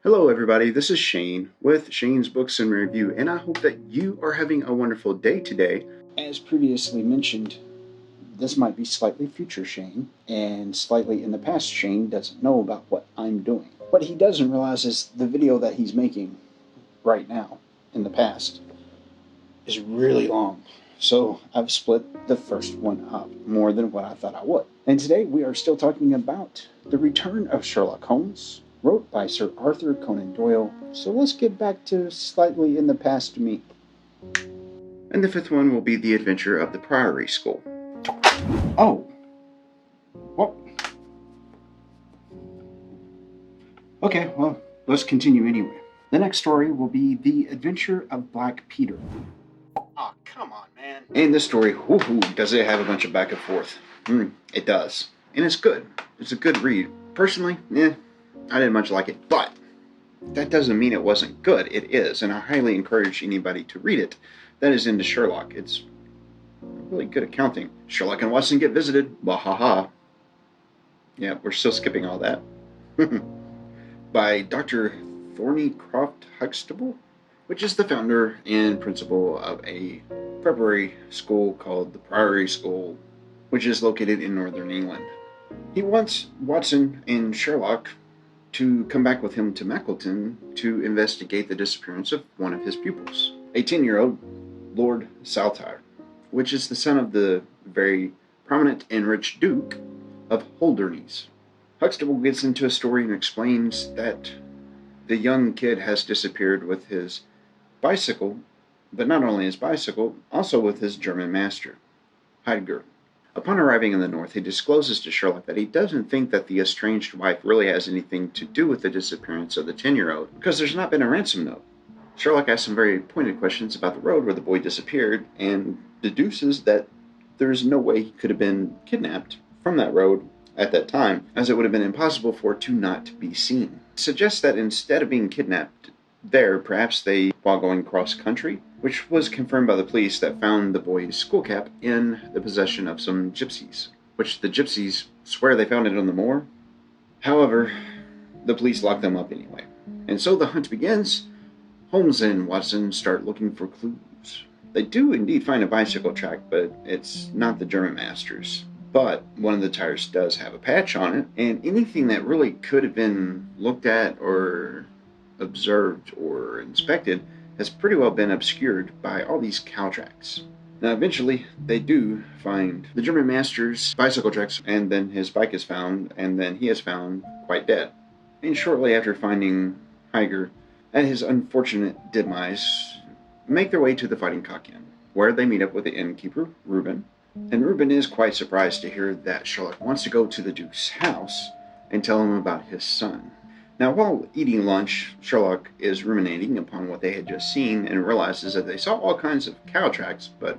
Hello everybody, this is Shane with Shane's Books and Review, and I hope that you are having a wonderful day today. As previously mentioned, this might be slightly future Shane, and slightly in the past Shane doesn't know about what I'm doing. What he doesn't realize is the video that he's making right now, in the past, is really long. So I've split the first one up more than what I thought I would. And today we are still talking about The Return of Sherlock Holmes, wrote by Sir Arthur Conan Doyle. So let's get back to slightly in the past me. And the fifth one will be The Adventure of the Priory School. Oh. Well. Okay, well, let's continue anyway. The next story will be The Adventure of Black Peter. Oh, come on, man. And this story, does it have a bunch of back and forth? It does. And it's good. It's a good read. Personally, I didn't much like it, but that doesn't mean it wasn't good. It is, and I highly encourage anybody to read it that is into Sherlock. It's really good accounting. Sherlock and Watson get visited. Wahaha. Yeah, we're still skipping all that. By Dr. Thornycroft Huxtable, which is the founder and principal of a preparatory school called the Priory School, which is located in northern England. He wants Watson and Sherlock to come back with him to Mackleton to investigate the disappearance of one of his pupils, a 10-year-old Lord Saltire, which is the son of the very prominent and rich Duke of Holdernesse. Huxtable gets into a story and explains that the young kid has disappeared with his bicycle, but not only his bicycle, also with his German master, Heidegger. Upon arriving in the north, he discloses to Sherlock that he doesn't think that the estranged wife really has anything to do with the disappearance of the 10-year-old, because there's not been a ransom note. Sherlock asks some very pointed questions about the road where the boy disappeared, and deduces that there's no way he could have been kidnapped from that road at that time, as it would have been impossible for it to not be seen. Suggests that instead of being kidnapped there, perhaps they, while going cross-country, which was confirmed by the police that found the boy's school cap in the possession of some gypsies, which the gypsies swear they found it on the moor. However, the police locked them up anyway. And so the hunt begins. Holmes and Watson start looking for clues. They do indeed find a bicycle track, but it's not the German master's. But one of the tires does have a patch on it, and anything that really could have been looked at or observed or inspected has pretty well been obscured by all these cow tracks. Now eventually they do find the German master's bicycle tracks, and then his bike is found, and then he is found quite dead. And shortly after finding Heidegger and his unfortunate demise, make their way to the Fighting Cock Inn, where they meet up with the innkeeper, Reuben. And Reuben is quite surprised to hear that Sherlock wants to go to the Duke's house and tell him about his son. Now, while eating lunch, Sherlock is ruminating upon what they had just seen and realizes that they saw all kinds of cow tracks, but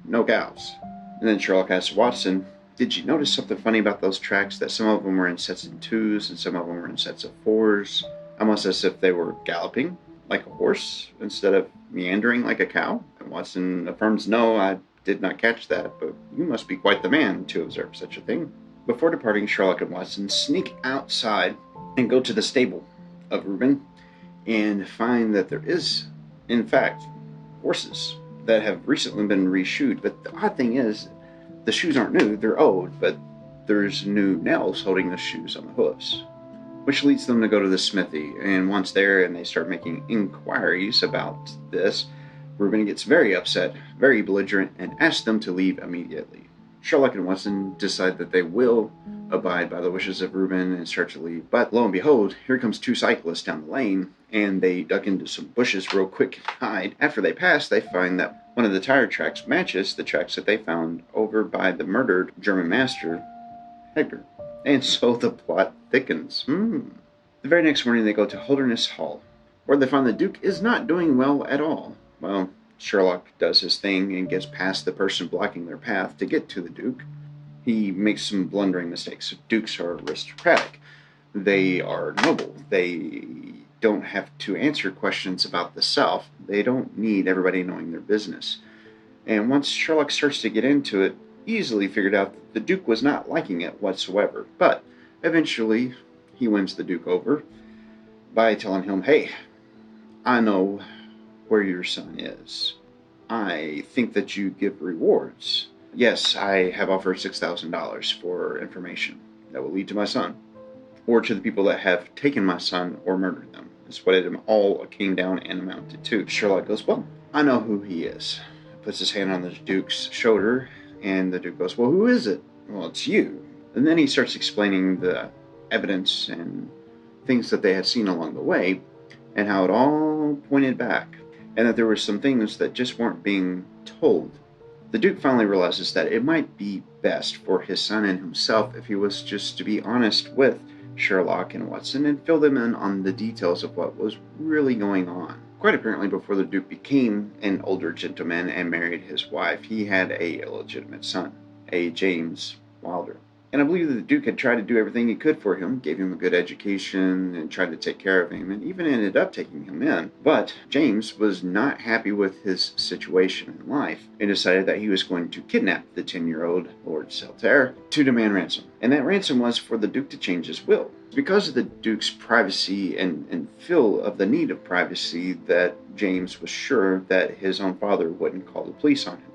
no cows. And then Sherlock asks Watson, did you notice something funny about those tracks, that some of them were in sets of 2s and some of them were in sets of 4s, almost as if they were galloping like a horse instead of meandering like a cow? And Watson affirms, no, I did not catch that, but you must be quite the man to observe such a thing. Before departing, Sherlock and Watson sneak outside and go to the stable of Reuben and find that there is, in fact, horses that have recently been reshoed. But the odd thing is, the shoes aren't new, they're old, but there's new nails holding the shoes on the hoofs, which leads them to go to the smithy. And once there and they start making inquiries about this, Reuben gets very upset, very belligerent, and asks them to leave immediately. Sherlock and Watson decide that they will abide by the wishes of Reuben and start to leave. But lo and behold, here comes 2 cyclists down the lane, and they duck into some bushes real quick and hide. After they pass, they find that one of the tire tracks matches the tracks that they found over by the murdered German master, Heidegger. And so the plot thickens. The very next morning, they go to Holdernesse Hall, where they find the Duke is not doing well at all. Well, Sherlock does his thing and gets past the person blocking their path to get to the Duke. He makes some blundering mistakes. Dukes are aristocratic. They are noble. They don't have to answer questions about the South. They don't need everybody knowing their business. And once Sherlock starts to get into it, easily figured out that the Duke was not liking it whatsoever. But eventually, he wins the Duke over. by telling him, hey, I know where your son is. I think that you give rewards. Yes, I have offered $6,000 for information that will lead to my son, or to the people that have taken my son or murdered them. That's what it all came down and amounted to. Sherlock goes, well, I know who he is. Puts his hand on the Duke's shoulder, and the Duke goes, well, who is it? Well, it's you. And then he starts explaining the evidence and things that they had seen along the way, and how it all pointed back, and that there were some things that just weren't being told. The Duke finally realizes that it might be best for his son and himself if he was just to be honest with Sherlock and Watson and fill them in on the details of what was really going on. Quite apparently, before the Duke became an older gentleman and married his wife, he had a illegitimate son, a James Wilder. And I believe that the Duke had tried to do everything he could for him, gave him a good education, and tried to take care of him, and even ended up taking him in. But James was not happy with his situation in life, and decided that he was going to kidnap the 10-year-old Lord Saltaire to demand ransom. And that ransom was for the Duke to change his will. Because of the Duke's privacy and feel of the need of privacy, that James was sure that his own father wouldn't call the police on him,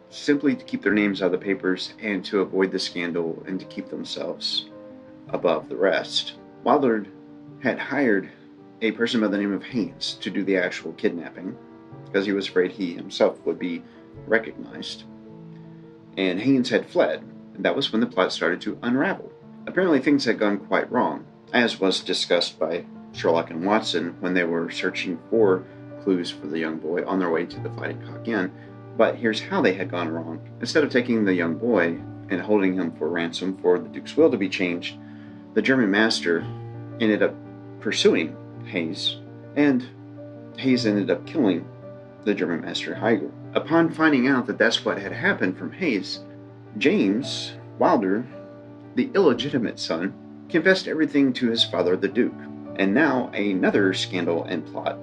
simply to keep their names out of the papers and to avoid the scandal and to keep themselves above the rest. Wilder had hired a person by the name of Haynes to do the actual kidnapping because he was afraid he himself would be recognized. And Haynes had fled, and that was when the plot started to unravel. Apparently things had gone quite wrong, as was discussed by Sherlock and Watson when they were searching for clues for the young boy on their way to the Fighting Cock Inn. But here's how they had gone wrong. Instead of taking the young boy and holding him for ransom for the Duke's will to be changed, the German master ended up pursuing Hayes, and Hayes ended up killing the German master Heiger. Upon finding out that that's what had happened from Hayes, James Wilder, the illegitimate son, confessed everything to his father, the Duke. And now another scandal and plot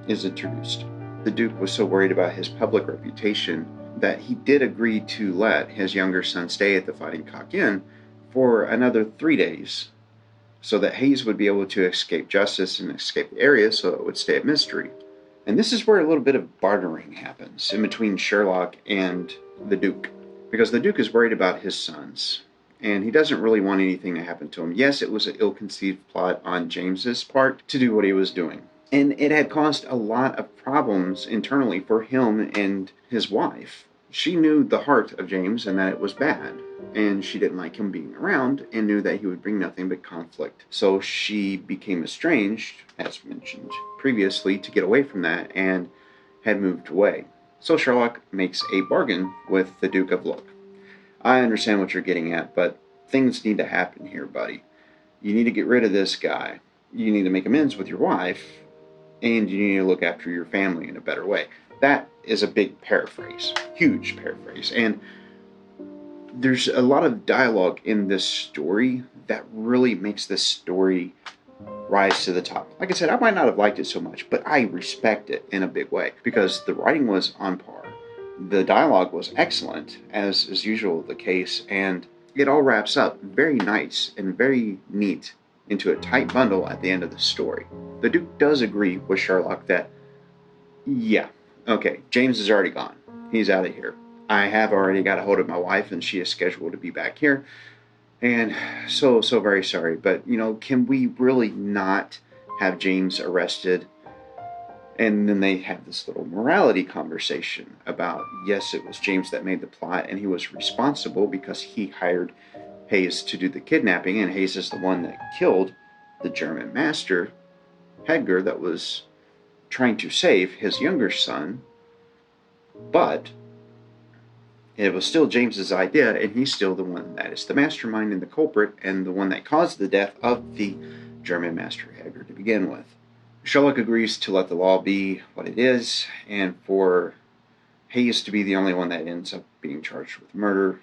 is introduced. The Duke was so worried about his public reputation that he did agree to let his younger son stay at the Fighting Cock Inn for another 3 days so that Hayes would be able to escape justice and escape the area so it would stay a mystery. And this is where a little bit of bartering happens in between Sherlock and the Duke, because the Duke is worried about his sons and he doesn't really want anything to happen to him. Yes, it was an ill-conceived plot on James's part to do what he was doing. And it had caused a lot of problems internally for him and his wife. She knew the heart of James and that it was bad. And she didn't like him being around and knew that he would bring nothing but conflict. So she became estranged, as mentioned previously, to get away from that and had moved away. So Sherlock makes a bargain with the Duke of, look, I understand what you're getting at, but things need to happen here, buddy. You need to get rid of this guy. You need to make amends with your wife. And you need to look after your family in a better way. That is a big paraphrase, huge paraphrase. And there's a lot of dialogue in this story that really makes this story rise to the top. Like I said, I might not have liked it so much, but I respect it in a big way because the writing was on par. The dialogue was excellent, as is usual the case, and it all wraps up very nice and very neat into a tight bundle at the end of the story. The Duke does agree with Sherlock that, yeah, okay, James is already gone. He's out of here. I have already got a hold of my wife, and she is scheduled to be back here. And so very sorry, but, can we really not have James arrested? And then they have this little morality conversation about, yes, it was James that made the plot, and he was responsible because he hired Hayes to do the kidnapping, and Hayes is the one that killed the German master, Hedger, that was trying to save his younger son. But it was still James's idea, and he's still the one that is the mastermind and the culprit, and the one that caused the death of the German master Hedger to begin with. Sherlock agrees to let the law be what it is, and for Hayes to be the only one that ends up being charged with murder.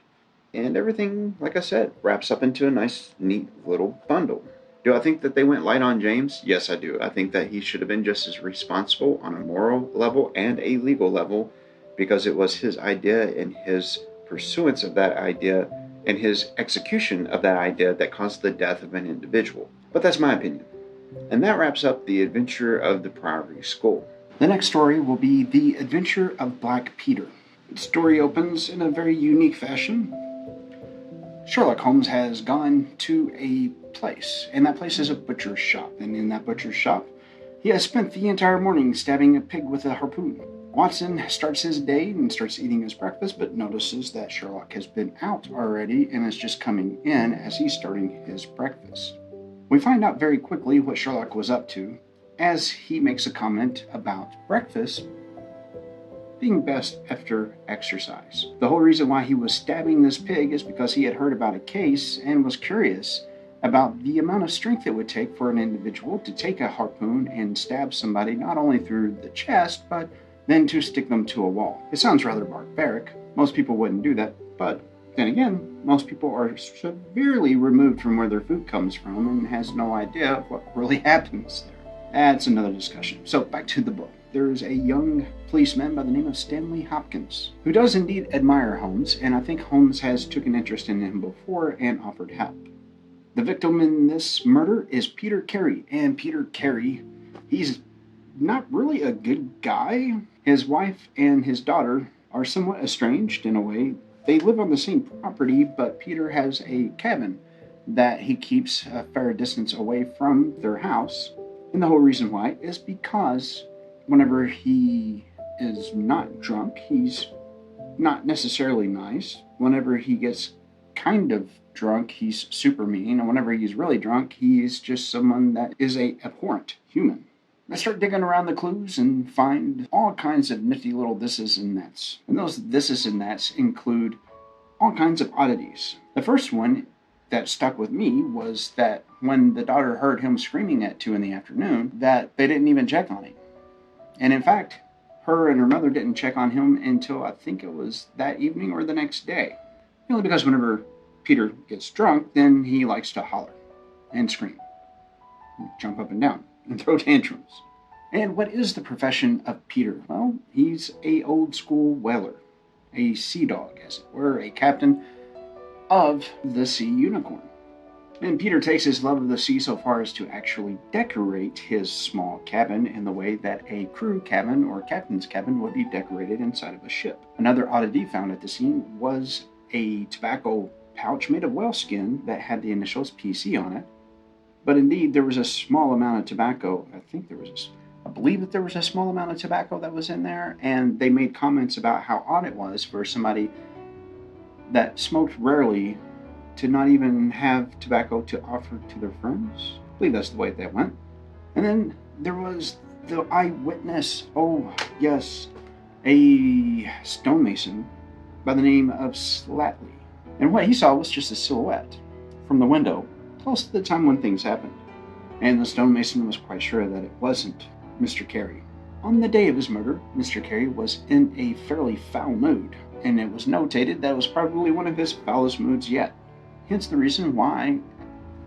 And everything, like I said, wraps up into a nice, neat little bundle. Do I think that they went light on James? Yes, I do. I think that he should have been just as responsible on a moral level and a legal level, because it was his idea and his pursuance of that idea and his execution of that idea that caused the death of an individual. But that's my opinion. And that wraps up the adventure of the Priory Skull. The next story will be The Adventure of Black Peter. The story opens in a very unique fashion. Sherlock Holmes has gone to a place, and that place is a butcher's shop. And in that butcher's shop, he has spent the entire morning stabbing a pig with a harpoon. Watson starts his day and starts eating his breakfast, but notices that Sherlock has been out already and is just coming in as he's starting his breakfast. We find out very quickly what Sherlock was up to, as he makes a comment about breakfast being best after exercise. The whole reason why he was stabbing this pig is because he had heard about a case and was curious about the amount of strength it would take for an individual to take a harpoon and stab somebody not only through the chest, but then to stick them to a wall. It sounds rather barbaric. Most people wouldn't do that, but then again, most people are severely removed from where their food comes from and has no idea of what really happens there. That's another discussion. So back to the book. There's a young policeman by the name of Stanley Hopkins, who does indeed admire Holmes, and I think Holmes has took an interest in him before and offered help. The victim in this murder is Peter Carey, and Peter Carey, he's not really a good guy. His wife and his daughter are somewhat estranged in a way. They live on the same property, but Peter has a cabin that he keeps a fair distance away from their house. And the whole reason why is because whenever he is not drunk, he's not necessarily nice. Whenever he gets kind of drunk, he's super mean. And whenever he's really drunk, he's just someone that is a abhorrent human. I start digging around the clues and find all kinds of nifty little thises and that's. And those thises and that's include all kinds of oddities. The first one that stuck with me was that when the daughter heard him screaming at 2 p.m, that they didn't even check on him. And in fact, her and her mother didn't check on him until I think it was that evening or the next day. Only because whenever Peter gets drunk, then he likes to holler and scream, and jump up and down, and throw tantrums. And what is the profession of Peter? Well, he's a old school whaler, a sea dog, as it were, a captain of the Sea Unicorn. And Peter takes his love of the sea so far as to actually decorate his small cabin in the way that a crew cabin or captain's cabin would be decorated inside of a ship. Another oddity found at the scene was a tobacco pouch made of whale skin that had the initials PC on it. But indeed, there was a small amount of tobacco. I believe that there was a small amount of tobacco that was in there, and they made comments about how odd it was for somebody that smoked rarely to not even have tobacco to offer to their friends. I believe that's the way that went. And then there was the eyewitness. Oh, yes, a stonemason by the name of Slatley. And what he saw was just a silhouette from the window close to the time when things happened. And the stonemason was quite sure that it wasn't Mr. Carey. On the day of his murder, Mr. Carey was in a fairly foul mood, and it was notated that it was probably one of his foulest moods yet. Hence the reason why,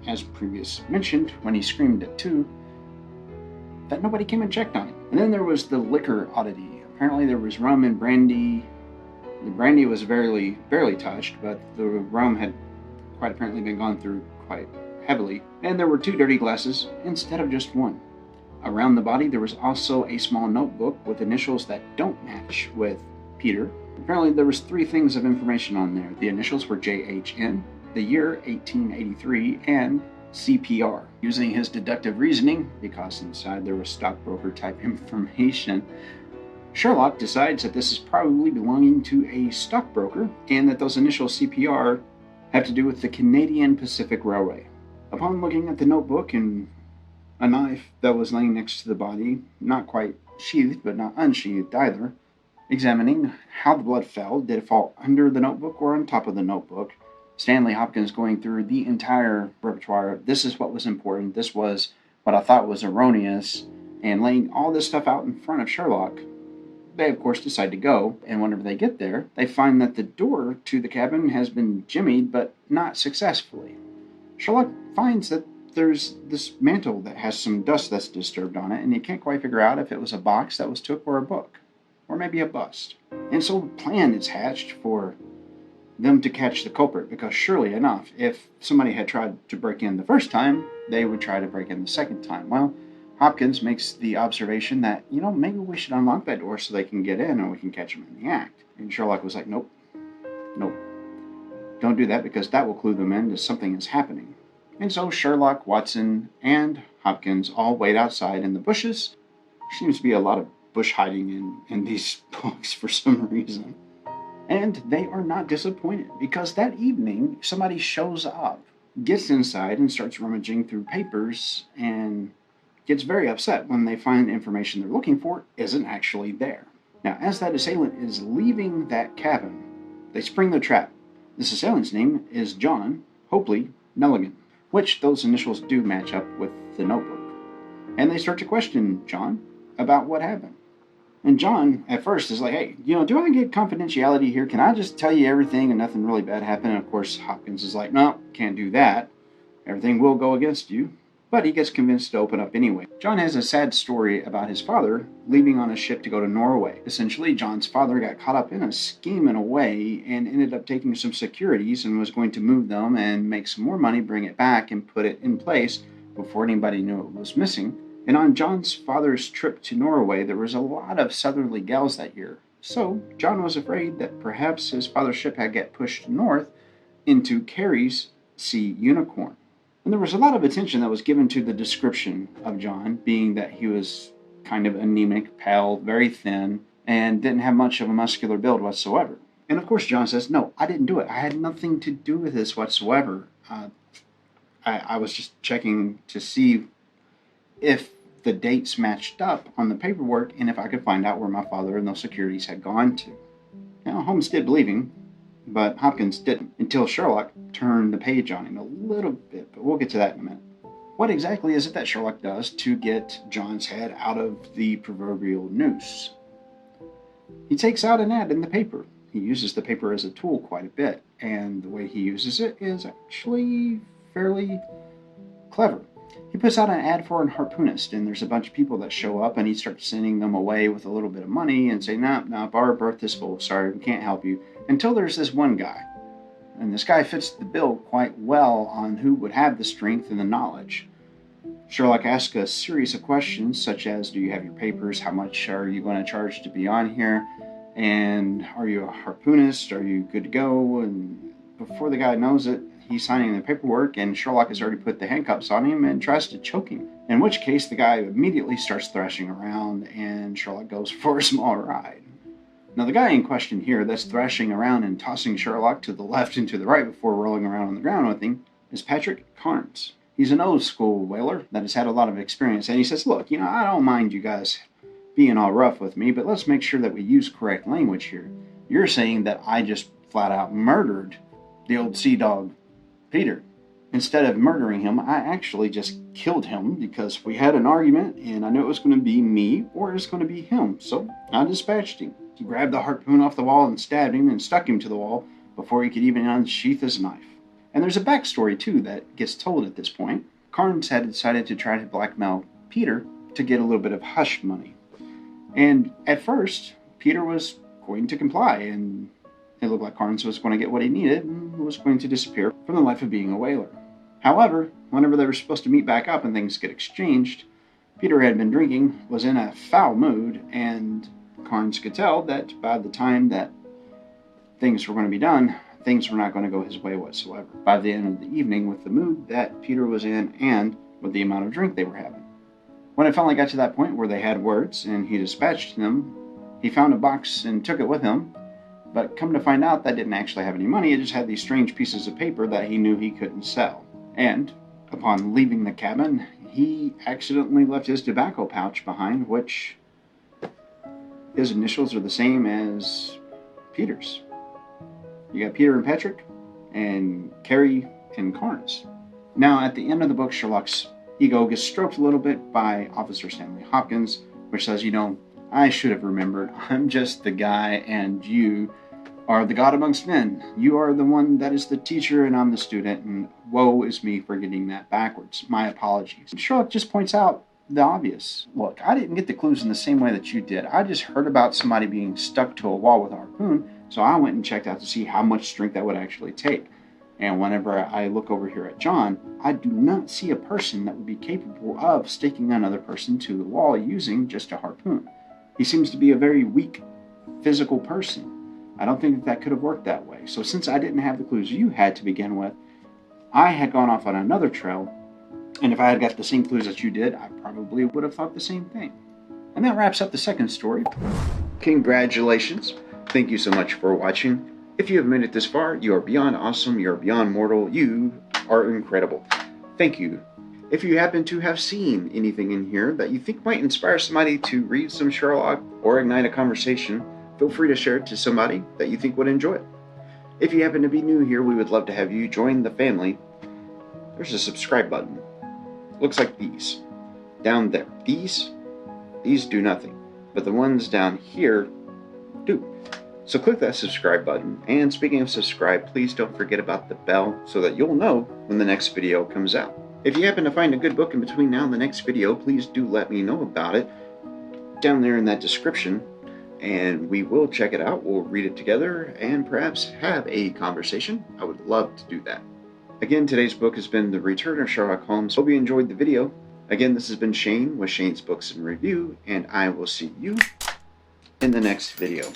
as previously mentioned, when he screamed at 2, that nobody came and checked on him. And then there was the liquor oddity. Apparently there was rum and brandy. The brandy was barely touched, but the rum had quite apparently been gone through quite heavily. And there were 2 dirty glasses instead of just 1. Around the body there was also a small notebook with initials that don't match with Peter. Apparently there was 3 things of information on there. The initials were JHN, the year 1883, and CPR. Using his deductive reasoning, because inside there was stockbroker type information, Sherlock decides that this is probably belonging to a stockbroker and that those initials CPR have to do with the Canadian Pacific Railway. Upon looking at the notebook and a knife that was laying next to the body, not quite sheathed but not unsheathed either, examining how the blood fell, did it fall under the notebook or on top of the notebook? Stanley Hopkins going through the entire repertoire. This is what was important. This was what I thought was erroneous. And laying all this stuff out in front of Sherlock, they of course decide to go. And whenever they get there, they find that the door to the cabin has been jimmied, but not successfully. Sherlock finds that there's this mantle that has some dust that's disturbed on it, and he can't quite figure out if it was a box that was took or a book, or maybe a bust. And so a plan is hatched for them to catch the culprit, because surely enough, if somebody had tried to break in the first time, they would try to break in the second time. Well, Hopkins makes the observation that, maybe we should unlock that door so they can get in and we can catch them in the act. And Sherlock was like, nope, don't do that, because that will clue them in to something is happening. And so Sherlock, Watson, and Hopkins all wait outside in the bushes. There seems to be a lot of bush hiding in these books for some reason. And they are not disappointed, because that evening somebody shows up, gets inside and starts rummaging through papers, and gets very upset when they find information they're looking for isn't actually there. Now, as that assailant is leaving that cabin, they spring the trap. This assailant's name is John Hopley Nelligan, which those initials do match up with the notebook. And they start to question John about what happened. And John, at first, is like, hey, do I get confidentiality here? Can I just tell you everything and nothing really bad happened? And of course, Hopkins is like, no, can't do that. Everything will go against you. But he gets convinced to open up anyway. John has a sad story about his father leaving on a ship to go to Norway. Essentially, John's father got caught up in a scheme in a way and ended up taking some securities and was going to move them and make some more money, bring it back, and put it in place before anybody knew it was missing. And on John's father's trip to Norway, there was a lot of southerly gales that year. So John was afraid that perhaps his father's ship had get pushed north into Carey's Sea Unicorn. And there was a lot of attention that was given to the description of John, being that he was kind of anemic, pale, very thin, and didn't have much of a muscular build whatsoever. And of course John says, no, I didn't do it. I had nothing to do with this whatsoever. I was just checking to see if the dates matched up on the paperwork and if I could find out where my father and those securities had gone to. Now, Holmes did believe him, but Hopkins didn't, until Sherlock turned the page on him a little bit, but we'll get to that in a minute. What exactly is it that Sherlock does to get John's head out of the proverbial noose? He takes out an ad in the paper. He uses the paper as a tool quite a bit, and the way he uses it is actually fairly clever. He puts out an ad for a harpoonist, and there's a bunch of people that show up, and he starts sending them away with a little bit of money and say, no, our berth is full, sorry, we can't help you. Until there's this one guy. And this guy fits the bill quite well on who would have the strength and the knowledge. Sherlock asks a series of questions, such as, do you have your papers? How much are you going to charge to be on here? And are you a harpoonist? Are you good to go? And before the guy knows it, he's signing the paperwork, and Sherlock has already put the handcuffs on him and tries to choke him. In which case, the guy immediately starts thrashing around, and Sherlock goes for a small ride. Now, the guy in question here that's thrashing around and tossing Sherlock to the left and to the right before rolling around on the ground with him is Patrick Carnes. He's an old school whaler that has had a lot of experience, and he says, look, I don't mind you guys being all rough with me, but let's make sure that we use correct language here. You're saying that I just flat out murdered the old sea dog, Peter. Instead of murdering him, I actually just killed him because we had an argument and I knew it was going to be me or it was going to be him. So I dispatched him. He grabbed the harpoon off the wall and stabbed him and stuck him to the wall before he could even unsheath his knife. And there's a backstory too that gets told at this point. Carnes had decided to try to blackmail Peter to get a little bit of hush money. And at first, Peter was going to comply, and it looked like Carnes was going to get what he needed and was going to disappear from the life of being a whaler. However, whenever they were supposed to meet back up and things get exchanged, Peter had been drinking, was in a foul mood, and Carnes could tell that by the time that things were going to be done, things were not going to go his way whatsoever. By the end of the evening, with the mood that Peter was in and with the amount of drink they were having. When it finally got to that point where they had words and he dispatched them, he found a box and took it with him. But come to find out, that didn't actually have any money. It just had these strange pieces of paper that he knew he couldn't sell. And upon leaving the cabin, he accidentally left his tobacco pouch behind, which his initials are the same as Peter's. You got Peter and Patrick, and Carey and Carnes. Now, at the end of the book, Sherlock's ego gets stroked a little bit by Officer Stanley Hopkins, which says, I should have remembered. I'm just the guy, and you are the God amongst men. You are the one that is the teacher, and I'm the student, and woe is me for getting that backwards. My apologies. And Sherlock just points out the obvious. Look, I didn't get the clues in the same way that you did. I just heard about somebody being stuck to a wall with a harpoon, So I went and checked out to see how much strength that would actually take. And whenever I look over here at John, I do not see a person that would be capable of sticking another person to the wall using just a harpoon. He seems to be a very weak physical person. I don't think that could have worked that way. So since I didn't have the clues you had to begin with, I had gone off on another trail, and if I had got the same clues that you did, I probably would have thought the same thing. And that wraps up the second story. Congratulations. Thank you so much for watching. If you have made it this far, you are beyond awesome, you are beyond mortal, you are incredible. Thank you. If you happen to have seen anything in here that you think might inspire somebody to read some Sherlock or ignite a conversation, feel free to share it to somebody that you think would enjoy it. If you happen to be new here, we would love to have you join the family. There's a subscribe button. Looks like these. Down there. These do nothing. But the ones down here do. So click that subscribe button. And speaking of subscribe, please don't forget about the bell so that you'll know when the next video comes out. If you happen to find a good book in between now and the next video, please do let me know about it down there in that description. And we will check it out. We'll read it together and perhaps have a conversation. I would love to do that. Again, today's book has been The Return of Sherlock Holmes. Hope you enjoyed the video. Again, this has been Shane with Shane's Books and Review, and I will see you in the next video.